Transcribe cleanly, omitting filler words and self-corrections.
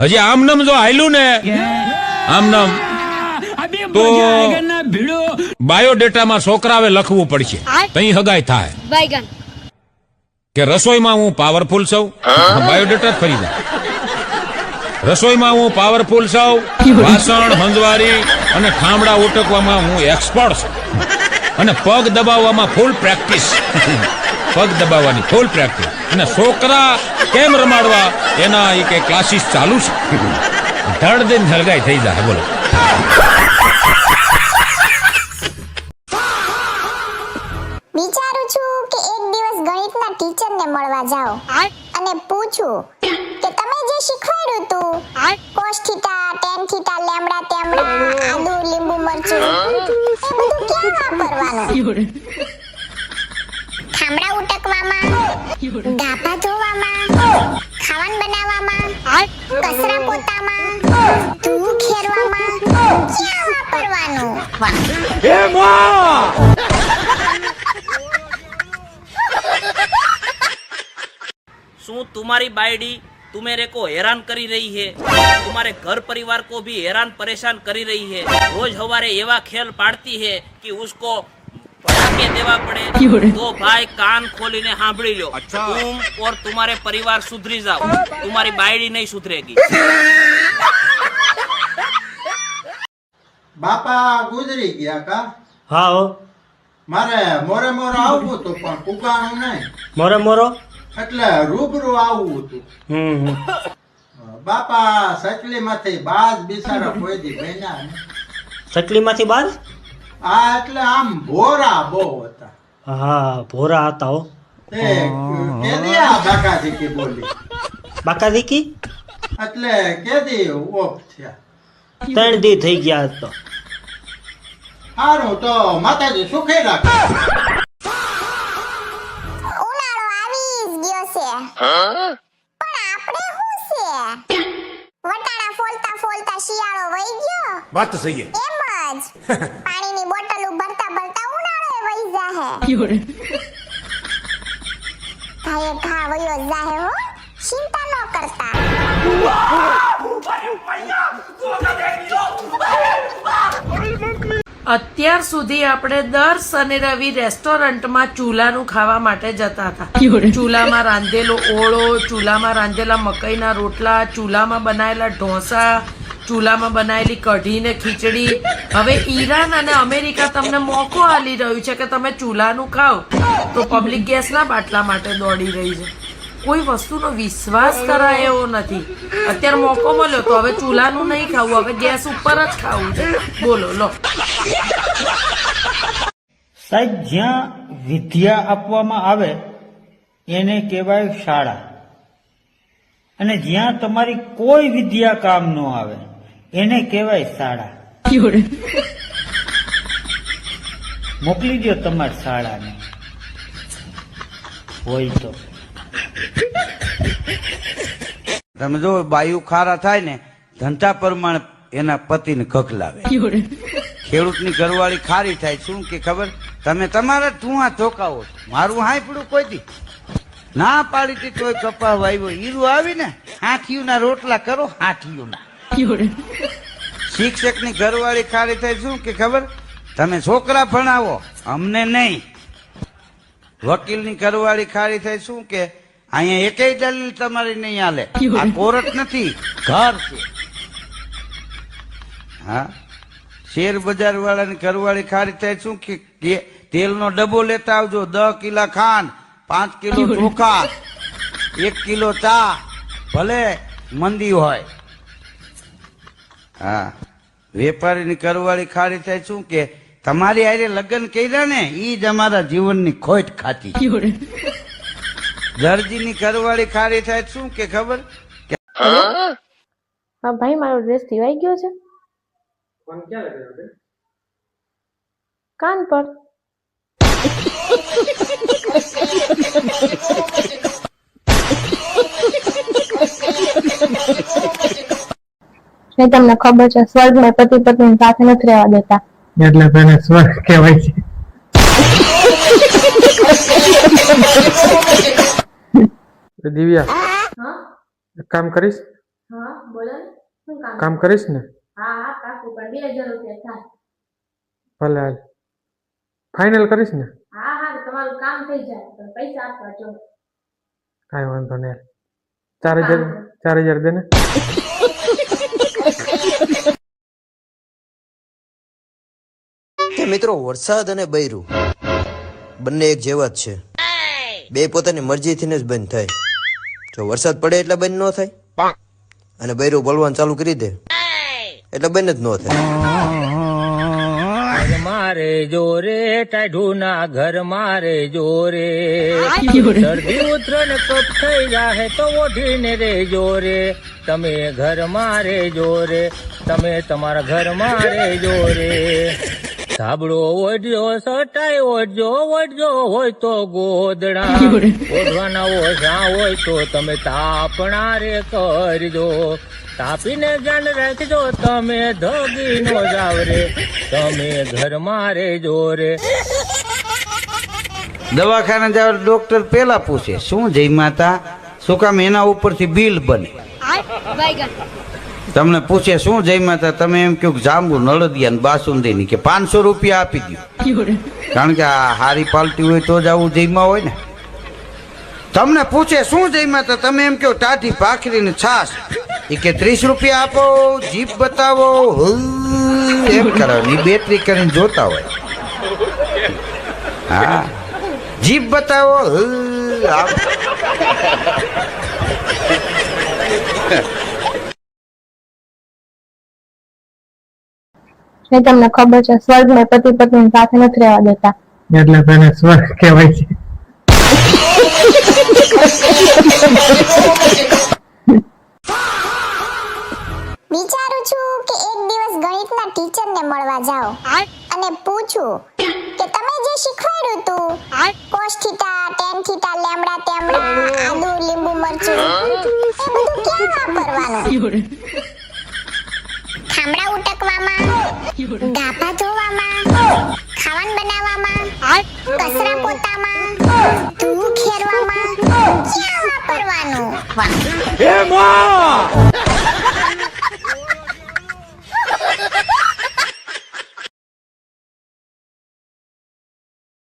હજી આમનમ જો હાલ્યું ને આમનમ તો બાયોડેટામાં છોકરાવે લખવું પડશે તઈ હગાઈ થાય કે રસોઈમાં હું પાવરફુલ છું બાયોડેટા જ ફરી જાય રસોઈમાં હું પાવરફુલ છું વાસણ હંજવારી અને ઠામડા ઉટકવામાં હું એક્સપર્ટ છું અને પગ દબાવવામાં ફૂલ પ્રેક્ટિસ પગ દબાવવાની ફૂલ પ્રેક્ટિસ અને છોકરા કેમ રમાડવા એના એ કે ક્લાસીસ ચાલુ છે ધડ દિન હલગાઈ થઈ જાય બોલો વિચારું છું કે એક દિવસ ગણિતના ટીચરને મળવા જાઓ અને પૂછું કે તમે જે શીખવાડ્યું તું cos theta tan theta lambda તેમ્ડા આદુ લીંબુ મરચું એ બધું ક્યાં વાપરવાનું ઠામડા ઉટકવામાં ગાભા ધોવામાં ખાવાનું બનાવવામાં કચરા પોતામાં ધૂળ ખેરવામાં ક્યાં વાપરવાનું હે માં શું तुम्हारी बायडी तुम्हेरे को हैरान करी रही है, तुम्हारे घर परिवार को भी हैरान परेशान करी रही है। रोज हमारे एवा खेल पाड़ती है कि उसको भगा के देवा पड़े। तो भाई कान खोलीने सांभળી लो, तुम और तुम्हारे परिवार सुधरी जाओ, तुम्हारी बायडी नहीं सुधरेगी। બાપા ગુજરી ગયા કા? હા હો, મારે મોરે મોરે આવવું હતું પણ પુકાણું નહીં મોરો મોરો એટલે રૂબરૂ આવવું હતું. બાપા સચલી માંથી બાજ બિચારા કોઈ દી બન્યા ને. ચકલી માંથી બાદ? આ એટલે આમ ભોરા બહુ હતા. હા ભોરા હતા હો. તે કેદી આ બાકાજી કી બોલી બાકા દીકી એટલે કેદી ઓફ થયા. 3 દી થઈ ગયા આજ તો. સારું તો માતાજી સુખી રાખે. ઉનાળો આવી જ ગયો છે પણ આપણે શું છે વટાણા ફોલતા ફોલતા શિયાળો વહી ગયો. વાત તો સહી એમ જ પાણીની બોટલ ભરતા ભરતા ઉનાળો વહી જાહે. ઘાએ ઘા વયો જાહે હો, ચિંતા ન કરતા. અત્યાર સુધી આપણે દર શનિ રવિ રેસ્ટોરન્ટમાં ચૂલાનું ખાવા માટે જતા હતા. ચૂલામાં રાંધેલો ઓળો, ચૂલામાં રાંધેલા મકઈના રોટલા, ચૂલામાં બનાવેલા ઢોસા, ચૂલામાં બનાવેલી કઢી ને ખીચડી. હવે ઈરાન અને અમેરિકા તમને મોકો આલી રહ્યું છે કે તમે ચૂલાનું ખાઓ તો પબ્લિક ગેસના બાટલા માટે દોડી રહી છે. કોઈ વસ્તુનો વિશ્વાસ કરાય એવો નથી. અત્યારે મોકો મળ્યો તો હવે ચૂલાનું નહીં ખાવું, હવે ગેસ ઉપર જ ખાવું છે. બોલો લો. સાહેબ, જ્યાં વિદ્યા આપવામાં આવે એને કહેવાય શાળા, અને જ્યાં તમારી કોઈ વિદ્યા કામ ન આવે એને કહેવાય શાળા. મોકલી દો તમારી શાળાને હોય તો. તમે જો બાયુ ખારા થાય ને ધંધા પ્રમાણે એના પતિને કકલાવે. ખેડૂતની ઘરવાળી ખારી થાય શું કે ખબર? તમે તમારા ઠુંહા ધોકાવો, મારું હાંફળું કોઈ દી ના પાડી હતી તોય કપા વાવ્યો. હીરું આવીને હાથીઓના રોટલા કરો, હાથીઓના. શિક્ષકની ઘરવાળી ખારી થાય શું કે ખબર? તમે છોકરા ભણાવો, અમને નહીં. વકીલની ઘરવાળી ખારી થાય શું કે અહીંયા એકેય દલીલ તમારી નહીં હાલે, આ કોર્ટ નથી ઘર છે. હા, શેર બજાર વાળાની ઘરવાળી ખારી થાય શું કે તેલનો ડબ્બો લેતા આવજો, 10 કિલો ખાંડ, 5 કિલો ચોખા, 1 કિલો ચા, ભલે મંદી હોય. હા, વેપારીની ઘરવાળી ખારી થાય શું કે તમારી હારે લગ્ન કર્યા ને ઈ જ અમારા જીવનની ખોટ ખાતી. દરજીની ઘરવાળી ખારી થાય શું કે ખબર? હા ભાઈ, મારો ડ્રેસ સિવાઈ ગયો છે. કાન પર. તમને ખબર છે સ્વર્ગમાં પતિ પત્ની સાથે નથી રહેવા દેતા, એટલે તેને સ્વર્ગ કહેવાય છે. દિવ્યા, એક કામ કરીશ? બોલો ને શું કામ કામ કરીશ ને? હા હા કાકુ પણ 2000 રૂપિયા થાય. ભલે હાલ. ફાઇનલ કરીશ ને? હા હા તમારું કામ થઈ જાય પણ પૈસા આપવા જો. કાંઈ વાંધો નહીં. 4000 દે ને. મિત્રો, વરસાદ અને બૈરું બંને એક જેવા જ છે. બે પોતાની મરજીથી જ બંધ થાય. જો વરસાદ પડે એટલે બંધ ન થાય અને બૈરું બોલવાનું ચાલુ કરી દે એટલે બંધ જ ન થાય. મારે જોરે ટાઢું ના ઘર મારે જોરે શરદી ઉતરણ કપ થઈ જાહે તો ઓઢીને રે જોરે તમે ઘર મારે જોરે તમે તમારા ઘર મારે જોરે ધાબળો ઓઢજો સટાઈ ઓઢજો ઓઢજો હોય તો ગોદડા ઓઢવાના ઓછા હોય તો તમે તાપણા રે કરજો તાપીને ધ્યાન રાખજો તમે ધોગી નો જાવ રે તમે ઘર મારે જોરે. દવાખાને જાવ ડોક્ટર પેલા પૂછે શું જઈ માતા, શું કામ એના ઉપરથી બિલ બને. તમને પૂછે શું જઈ માતા, તમે એમ કહો જાંબુ નળદિયા ને બાસુંદી ની કે 500 રૂપિયા આપી દો, કારણ કે આ હારી પાલટી હોય તો જ આવું જઈમાં હોય ને. તમને પૂછે શું જઈ માતા, તમે એમ કહો ટાઢી ભાખરી ને છાશ, એ કે 30 રૂપિયા આપો, જીપ બતાવો, એમ કરવાની બેટરી કરીને જોતા હોય. હા જીપ બતાવો. ને તમને ખબર છે સ્વર્ગમાં પતિ પત્ની સાથે નથી રહેવા દેતા એટલે તને સ્વર્ગ કહેવાય છે. વિચારું છું કે એક દિવસ ગણિતના ટીચરને મળવા જાઉં અને પૂછું કે તમે જે શીખવાડ્યું તું cos theta tan theta lambda તેમ્બડા આદુ લીંબુ મરચું એ બધું ક્યાં વાપરવાનું? ખામડા ઉટકવામાં, ગાભા ધોવામાં, ખાવાનું બનાવવામાં, કચરા પોતામાં, ધૂળ ખેરવામાં ક્યાં વાપરવાનું?